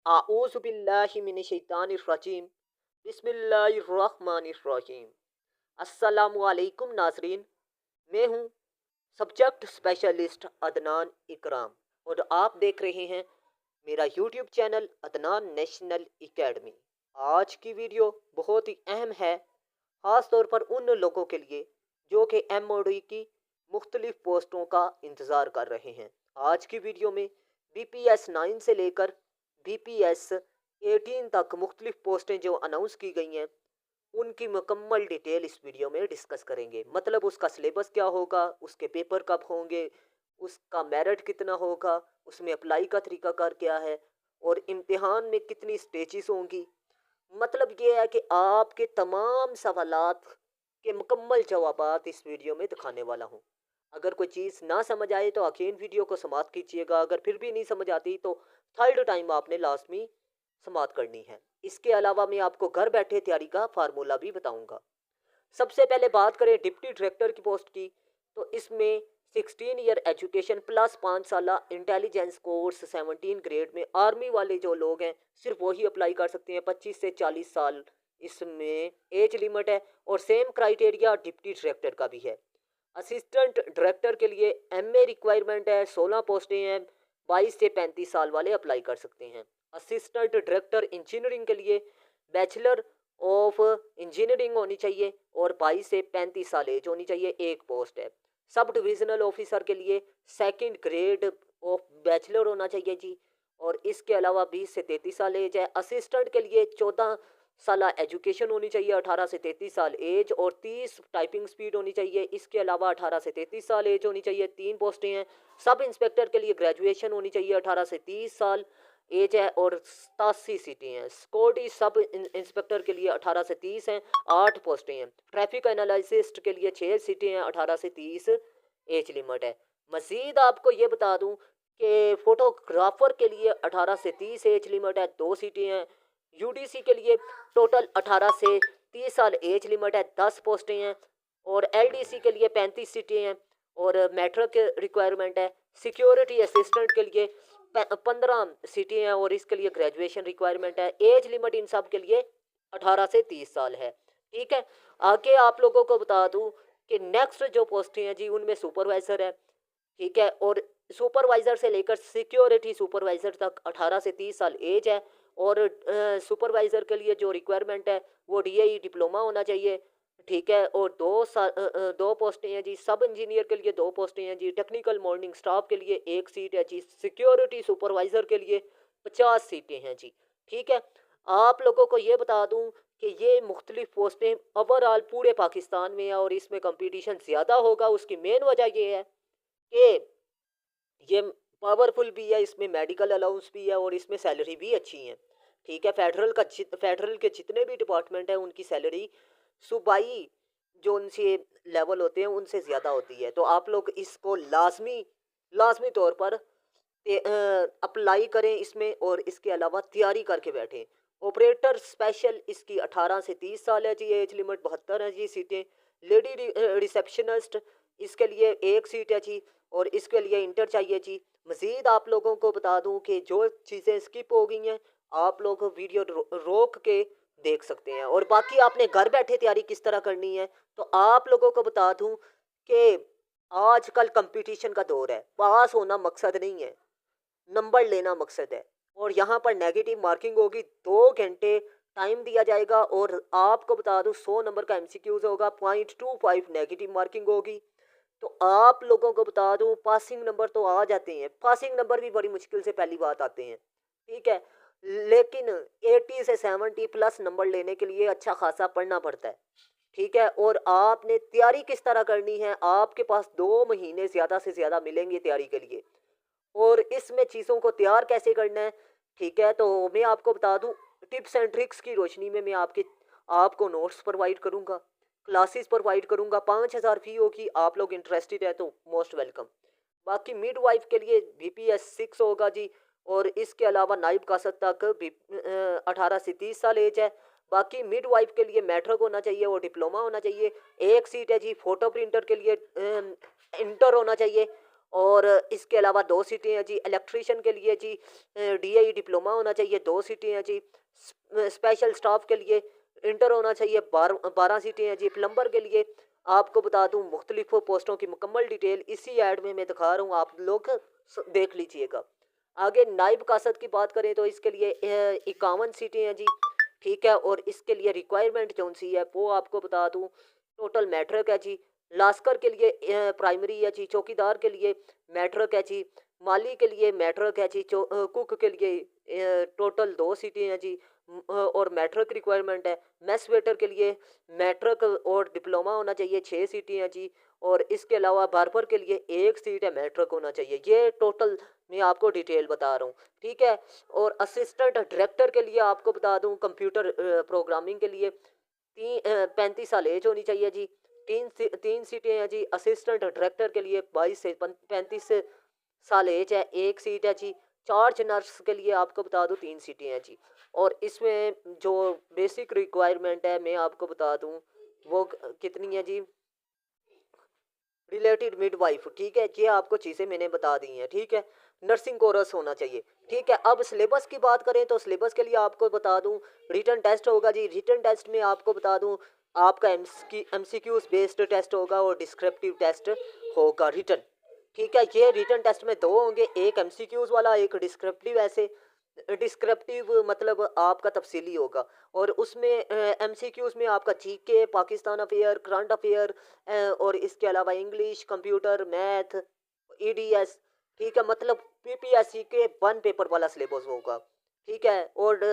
आऊज़ु बिल्लाहि मिनश शैतानिर रजीम। बिस्मिल्लाहिर्रहमानिर्रहीम। अस्सलामु अलैकुम नाज़रीन। मैं हूँ सब्जेक्ट स्पेशलिस्ट अदनान इकराम और आप देख रहे हैं मेरा YouTube channel Adnan national academy. आज की वीडियो बहुत ही अहम है, ख़ास तौर पर उन लोगों के लिए जो कि एमओडी की मुख्तलिफ पोस्टों का इंतज़ार कर रहे हैं। आज की वीडियो में बीपीएस 9 से लेकर बीपीएस 18 तक मुख्तलिफ पोस्टें जो अनाउंस की गई हैं उनकी मुकम्मल डिटेल इस वीडियो में डिस्कस करेंगे। मतलब उसका सिलेबस क्या होगा, उसके पेपर कब होंगे, उसका मेरिट कितना होगा, उसमें अप्लाई का तरीकाकार क्या है और इम्तिहान में कितनी स्टेजेस होंगी। मतलब ये है कि आपके तमाम सवालात के मुकम्मल जवाबात इस वीडियो में दिखाने वाला हूँ। अगर कोई चीज़ ना समझ आए तो अगेन वीडियो को समाप्त कीजिएगा। अगर फिर भी नहीं समझ आती तो थर्ड टाइम आपने लाजमी समाप्त करनी है। इसके अलावा मैं आपको घर बैठे तैयारी का फार्मूला भी बताऊंगा। सबसे पहले बात करें डिप्टी डायरेक्टर की पोस्ट की, तो इसमें 16 ईयर एजुकेशन प्लस 5 साल इंटेलिजेंस कोर्स 17 ग्रेड में आर्मी वाले जो लोग हैं सिर्फ वही अप्लाई कर सकते हैं। 25 से 40 साल इसमें एज लिमिट है और सेम क्राइटेरिया डिप्टी डायरेक्टर का भी है। असिस्टेंट डायरेक्टर के लिए एमए रिक्वायरमेंट है, 16 पोस्टें हैं, 22 से 35 साल वाले अप्लाई कर सकते हैं। असिस्टेंट डायरेक्टर इंजीनियरिंग के लिए बैचलर ऑफ इंजीनियरिंग होनी चाहिए और 22 से 35 साल एज होनी चाहिए, एक पोस्ट है। सब डिविजनल ऑफिसर के लिए सेकंड ग्रेड ऑफ बैचलर होना चाहिए जी, और इसके अलावा 20 से 33 साल एज है। असिस्टेंट के लिए 14 साल एजुकेशन होनी चाहिए, 18 से 33 साल एज और 30 टाइपिंग स्पीड होनी चाहिए। इसके अलावा 18 से 33 साल एज होनी चाहिए, तीन पोस्टें हैं। सब इंस्पेक्टर के लिए ग्रेजुएशन होनी चाहिए, 18 से 30 साल एज है और 87 सीटें हैं। सिक्योरिटी सब इंस्पेक्टर के लिए 18 से 30 हैं, 8 पोस्टें हैं। ट्रैफिक एनालिसिस्ट के लिए 6 सीटें हैं, 18 से 30 एज लिमिट है। मजीद आपको ये बता दूं कि फोटोग्राफर के लिए 18 से 30 एज लिमिट है, 2 सीटें हैं। यूडीसी के लिए टोटल 18 से 30 साल एज लिमिट है, 10 पोस्टें हैं और एलडीसी के लिए 35 सीटें हैं और मैट्रिक रिक्वायरमेंट है। सिक्योरिटी असिस्टेंट के लिए 15 सीटें हैं और इसके लिए ग्रेजुएशन रिक्वायरमेंट है। एज लिमिट इन सब के लिए 18 से 30 साल है। ठीक है, आगे आप लोगों को बता दूं कि नेक्स्ट जो पोस्टें हैं जी उनमें सुपरवाइजर है। ठीक है, और सुपरवाइजर से लेकर सिक्योरिटी सुपरवाइजर तक 18 से 30 साल एज है और सुपरवाइजर के लिए जो रिक्वायरमेंट है वो डीएई डिप्लोमा होना चाहिए। ठीक है, और 2 पोस्टें हैं जी। सब इंजीनियर के लिए 2 पोस्टें हैं जी। टेक्निकल मॉर्निंग स्टाफ के लिए 1 सीट है जी। सिक्योरिटी सुपरवाइजर के लिए 50 सीटें हैं जी। ठीक है, आप लोगों को ये बता दूं कि ये मुख्तलिफ पोस्टें ओवरऑल पूरे पाकिस्तान में है और इसमें कंपटीशन ज़्यादा होगा। उसकी मेन वजह ये है कि ये पावरफुल भी है, इसमें मेडिकल अलाउंस भी है और इसमें सैलरी भी अच्छी है। ठीक है, फेडरल के जितने भी डिपार्टमेंट हैं उनकी सैलरी सूबाई जो उनसे लेवल होते हैं उनसे ज़्यादा होती है। तो आप लोग इसको लाजमी लाजमी तौर पर अप्लाई करें इसमें और इसके अलावा तैयारी करके बैठें। ऑपरेटर स्पेशल इसकी 18 से 30 साल है जी, एज लिमिट 72 है जी सीटें। लेडी रिसेप्शनिस्ट इसके लिए 1 सीट है जी और इसके लिए इंटर चाहिए जी। मज़ीद आप लोगों को बता दूं कि जो चीज़ें स्किप हो गई हैं आप लोग वीडियो रोक के देख सकते हैं और बाकी आपने घर बैठे तैयारी किस तरह करनी है तो आप लोगों को बता दूं कि आजकल कंपटीशन का दौर है। पास होना मकसद नहीं है, नंबर लेना मकसद है और यहाँ पर नेगेटिव मार्किंग होगी। 2 घंटे टाइम दिया जाएगा और आपको बता दूं 100 नंबर का एमसीक्यूज होगा, 0.25 नेगेटिव मार्किंग होगी। तो आप लोगों को बता दूं पासिंग नंबर तो आ जाते हैं, पासिंग नंबर भी बड़ी मुश्किल से पहली बात आते हैं। ठीक है, लेकिन 80 से 70 प्लस नंबर लेने के लिए अच्छा खासा पढ़ना पड़ता है। ठीक है, और आपने तैयारी किस तरह करनी है, आपके पास 2 महीने ज़्यादा से ज़्यादा मिलेंगे तैयारी के लिए और इसमें चीज़ों को तैयार कैसे करना है। ठीक है, तो मैं आपको बता दूं टिप्स एंड ट्रिक्स की रोशनी में मैं आपको नोट्स प्रोवाइड करूंगा, क्लासेस प्रोवाइड करूंगा। 5,000 फी होगी, आप लोग इंटरेस्टेड है तो मोस्ट वेलकम। बाकी मिड वाइफ के लिए BPS 6 होगा जी और इसके अलावा नाइब कासत तक भी 18 से 30 साल एज है। बाकी मिड वाइफ के लिए मैट्रिक होना चाहिए और डिप्लोमा होना चाहिए। 1 सीट है जी। फोटो प्रिंटर के लिए इंटर होना चाहिए और इसके अलावा 2 सीटें हैं जी इलेक्ट्रीशियन के लिए जी, डीआई डिप्लोमा होना चाहिए, 2 सीटें हैं जी। स्पेशल स्टाफ के लिए इंटर होना चाहिए, 12 सीटें हैं जी। प्लम्बर के लिए आपको बता दूं मुख्तलिफ पोस्टों की मुकम्मल डिटेल इसी ऐड में मैं दिखा रहा हूँ, आप लोग देख लीजिएगा। आगे नाइब कासद की बात करें तो इसके लिए 51 सीटें हैं जी, ठीक है। और इसके लिए रिक्वायरमेंट कौन सी है वो आपको बता दूं, टोटल मैट्रिक है जी। लास्कर के लिए प्राइमरी है जी। चौकीदार के लिए मैट्रिक है जी। माली के लिए मैट्रिक है जी। कुक के लिए टोटल 2 सीटें हैं जी, और मैट्रिक रिक्वायरमेंट है। मेस वेटर के लिए मैट्रिक और डिप्लोमा होना चाहिए, 6 सीटें हैं जी। और इसके अलावा बार्बर के लिए 1 सीट है, मैट्रिक होना चाहिए। ये टोटल मैं आपको डिटेल बता रहा हूँ, ठीक है। और असिस्टेंट डायरेक्टर के लिए आपको बता दूं कंप्यूटर प्रोग्रामिंग के लिए 35 साल एज होनी चाहिए जी। 3 सीटें हैं जी। असिस्टेंट डायरेक्टर के लिए 22 से 35 साल एज है, 1 सीट है जी। चार्ज नर्स के लिए आपको बता दूं 3 सीटें हैं जी। और इसमें जो बेसिक रिक्वायरमेंट है मैं आपको बता दूं वो कितनी है जी, रिलेटेड मिडवाइफ, ठीक है। ये आपको चीज़ें मैंने बता दी हैं, ठीक है। नर्सिंग कोर्स होना चाहिए, ठीक है। अब सिलेबस की बात करें तो सिलेबस के लिए आपको बता दूं रिटन टेस्ट होगा जी। रिटन टेस्ट में आपको बता दूं आपका एमसीक्यूज बेस्ड टेस्ट होगा और डिस्क्रिप्टिव टेस्ट होगा रिटन, ठीक है। ये रिटन टेस्ट में 2 होंगे, एक एमसीक्यूज वाला एक डिस्क्रिप्टिव। ऐसे डिस्क्रिप्टिव मतलब आपका तफसीली होगा, और उसमें एमसीक्यूज में आपका GK, Pakistan affair, current affair, और इसके अलावा इंग्लिश, कंप्यूटर, मैथ, ईडीएस, ठीक है। मतलब पीपीएससी के 1 पेपर वाला सिलेबस होगा, ठीक है। और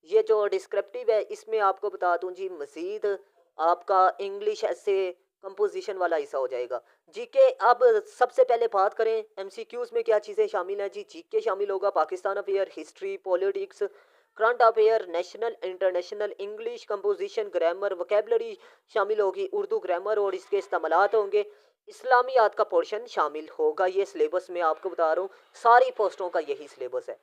ये जो डिस्क्रिप्टिव है इसमें आपको बता दूं जी मजीद आपका इंग्लिश ऐसे कंपोजिशन वाला हिस्सा हो जाएगा। जीके, अब सबसे पहले बात करें एमसीक्यूज में क्या चीज़ें शामिल हैं जी। जीके शामिल होगा, Pakistan affair, history, politics, current affair, national international, English composition, grammar, vocabulary शामिल होगी, उर्दू ग्रामर और इसके इस्तेमालात होंगे। इस्लामियात का पोर्शन शामिल होगा। ये सिलेबस मैं आपको बता रहा हूँ, सारी पोस्टों का यही सिलेबस है,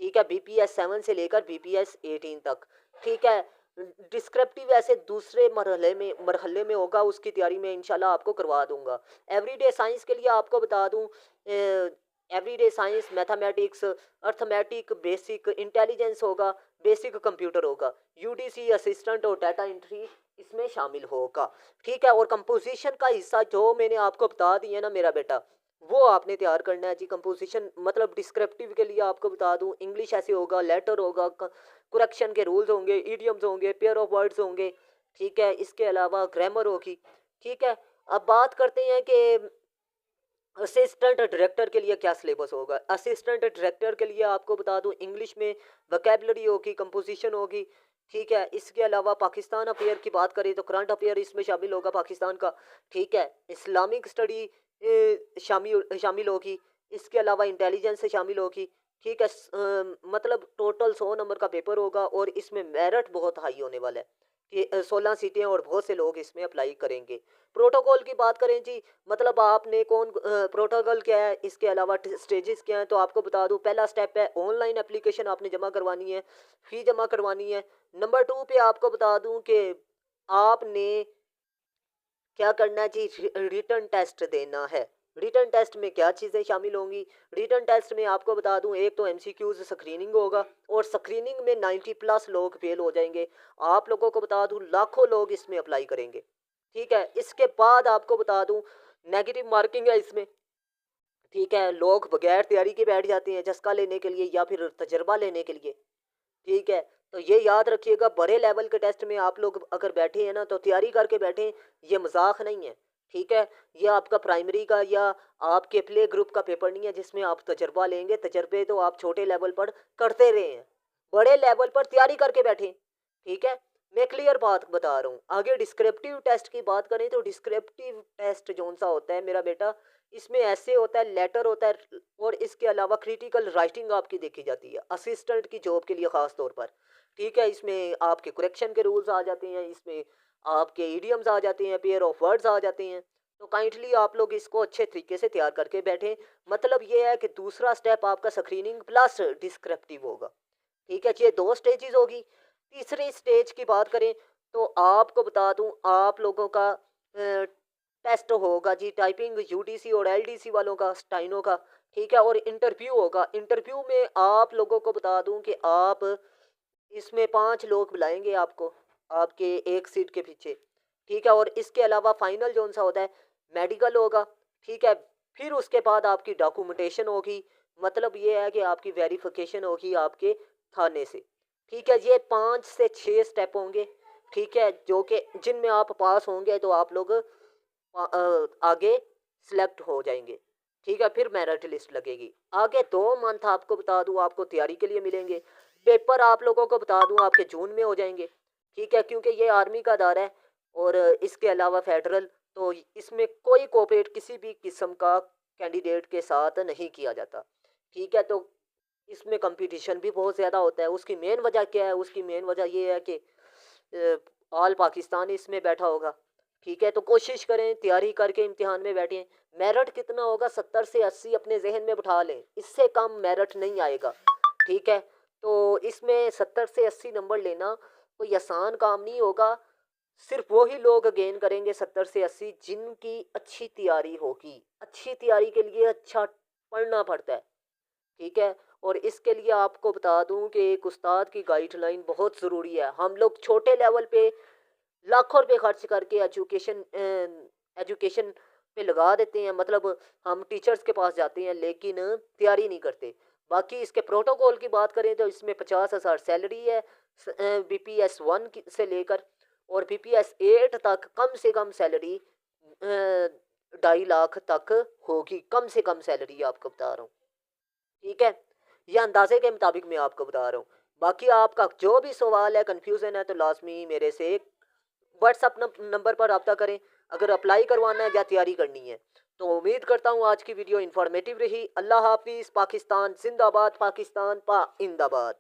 ठीक है। बीपीएस 7 से लेकर बीपीएस 18 तक, ठीक है। डिस्क्रिप्टिव ऐसे दूसरे मरहले में होगा, उसकी तैयारी में इंशाल्लाह आपको करवा दूंगा। एवरीडे साइंस के लिए आपको बता दूं everyday science, mathematics, arithmetic, basic intelligence होगा, बेसिक कंप्यूटर होगा, यूडीसी असिस्टेंट और डाटा एंट्री इसमें शामिल होगा, ठीक है। और कंपोजिशन का हिस्सा जो मैंने आपको बता दिया ना मेरा बेटा, वो आपने तैयार करना है जी। कंपोजिशन मतलब डिस्क्रिप्टिव के लिए आपको बता दूं इंग्लिश ऐसे होगा, लेटर होगा, करेक्शन के रूल्स होंगे, इडियम्स होंगे, पेयर ऑफ वर्ड्स होंगे, ठीक है। इसके अलावा ग्रामर होगी, ठीक है। अब बात करते हैं कि असिस्टेंट डायरेक्टर के लिए क्या सिलेबस होगा। असिस्टेंट डायरेक्टर के लिए आपको बता दूं इंग्लिश में वोकैबुलरी होगी, कंपोजिशन होगी, ठीक है। इसके अलावा पाकिस्तान अफेयर की बात करें तो करंट अफेयर इसमें शामिल होगा पाकिस्तान का, ठीक है। इस्लामिक स्टडी शामिल शामिल होगी। इसके अलावा इंटेलिजेंस से शामिल होगी, ठीक है। मतलब टोटल 100 नंबर का पेपर होगा और इसमें मेरिट बहुत हाई होने वाला है कि 16 सीटें और बहुत से लोग इसमें अप्लाई करेंगे। प्रोटोकॉल की बात करें जी, मतलब आपने कौन प्रोटोकॉल क्या है, इसके अलावा स्टेजेस क्या हैं, तो आपको बता दूं पहला स्टेप है ऑनलाइन एप्लीकेशन आपने जमा करवानी है, फी जमा करवानी है। नंबर 2 पे आपको बता दूं कि आपने क्या करना है जी, रिटर्न टेस्ट देना है। रिटर्न टेस्ट में क्या चीज़ें शामिल होंगी, रिटर्न टेस्ट में आपको बता दूं एक तो एमसीक्यूज स्क्रीनिंग होगा, और स्क्रीनिंग में 90+ लोग फेल हो जाएंगे। आप लोगों को बता दूं लाखों लोग इसमें अप्लाई करेंगे, ठीक है। इसके बाद आपको बता दूं नेगेटिव मार्किंग है इसमें, ठीक है। लोग बगैर तैयारी के बैठ जाते हैं जस्का लेने के लिए या फिर तजर्बा लेने के लिए, ठीक है। तो ये याद रखिएगा बड़े लेवल के टेस्ट में आप लोग अगर बैठे हैं ना तो तैयारी करके बैठें, ये मजाक नहीं है, ठीक है। ये आपका प्राइमरी का या आपके प्ले ग्रुप का पेपर नहीं है जिसमें आप तजर्बा लेंगे। तजर्बे तो आप छोटे लेवल पर करते रहे हैं, बड़े लेवल पर तैयारी करके बैठें, ठीक है। मैं क्लियर बात बता रहा हूँ। आगे डिस्क्रिप्टिव टेस्ट की बात करें तो डिस्क्रिप्टिव टेस्ट जौन सा होता है मेरा बेटा, इसमें ऐसे होता है लेटर होता है, और इसके अलावा क्रिटिकल राइटिंग आपकी देखी जाती है असिस्टेंट की जॉब के लिए ख़ास तौर पर, ठीक है। इसमें आपके करेक्शन के रूल्स आ जाते हैं, इसमें आपके इडियम्स आ जाते हैं, पेयर ऑफ वर्ड्स आ जाते हैं। तो काइंडली आप लोग इसको अच्छे तरीके से तैयार करके बैठें। मतलब ये है कि दूसरा स्टेप आपका स्क्रीनिंग प्लस डिस्क्रिप्टिव होगा, ठीक है। ये 2 स्टेजेस होगी। तीसरे स्टेज की बात करें तो आपको बता दूं आप लोगों का टेस्ट होगा जी, टाइपिंग यूडीसी और एलडीसी वालों का, स्टाइनो का, ठीक है। और इंटरव्यू होगा। इंटरव्यू में आप लोगों को बता दूं कि आप इसमें 5 लोग बुलाएंगे आपको, आपके एक सीट के पीछे, ठीक है। और इसके अलावा फाइनल जो सा होता है मेडिकल होगा, ठीक है। फिर उसके बाद आपकी डॉक्यूमेंटेशन होगी, मतलब ये है कि आपकी वेरिफिकेशन होगी आपके थाने से, ठीक है। ये 5 से 6 स्टेप होंगे, ठीक है, जो कि जिनमें आप पास होंगे तो आप लोग आगे सिलेक्ट हो जाएंगे, ठीक है। फिर मेरिट लिस्ट लगेगी। आगे 2 मंथ आपको बता दूं आपको तैयारी के लिए मिलेंगे। पेपर आप लोगों को बता दूं आपके जून में हो जाएंगे, ठीक है, क्योंकि ये आर्मी का अदारा है और इसके अलावा फेडरल, तो इसमें कोई कोऑपरेट किसी भी किस्म का कैंडिडेट के साथ नहीं किया जाता, ठीक है। तो इसमें कंपटीशन भी बहुत ज़्यादा होता है। उसकी मेन वजह क्या है? उसकी मेन वजह ये है कि ऑल पाकिस्तान इसमें बैठा होगा, ठीक है। तो कोशिश करें तैयारी करके इम्तिहान में बैठें। मेरिट कितना होगा? 70 से 80 अपने जहन में बिठा लें, इससे कम मेरिट नहीं आएगा, ठीक है। तो इसमें 70 से 80 नंबर लेना कोई आसान काम नहीं होगा। सिर्फ वही लोग गेन करेंगे 70 से 80 जिनकी अच्छी तैयारी होगी। अच्छी तैयारी के लिए अच्छा पढ़ना पड़ता है, ठीक है। और इसके लिए आपको बता दूं कि एक उस्ताद की गाइडलाइन बहुत ज़रूरी है। हम लोग छोटे लेवल पे लाखों रुपए खर्च करके एजुकेशन पे लगा देते हैं, मतलब हम टीचर्स के पास जाते हैं लेकिन तैयारी नहीं करते। बाकी इसके प्रोटोकॉल की बात करें तो इसमें 50,000 सैलरी है BPS 1 से लेकर, और BPS 8 तक कम से कम सैलरी 2.5 लाख तक होगी, कम से कम सैलरी आपको बता रहा हूँ, ठीक है। ये अंदाजे के मुताबिक मैं आपको बता रहा हूँ। बाकी आपका जो भी सवाल है, कंफ्यूजन है, तो लाजमी मेरे से व्हाट्सअप नंबर पर रब्ता करें अगर अप्लाई करवाना है या तैयारी करनी है। तो उम्मीद करता हूँ आज की वीडियो इन्फॉर्मेटिव रही। अल्लाह हाफिज़। पाकिस्तान जिंदाबाद, पाकिस्तान पाइंदाबाद।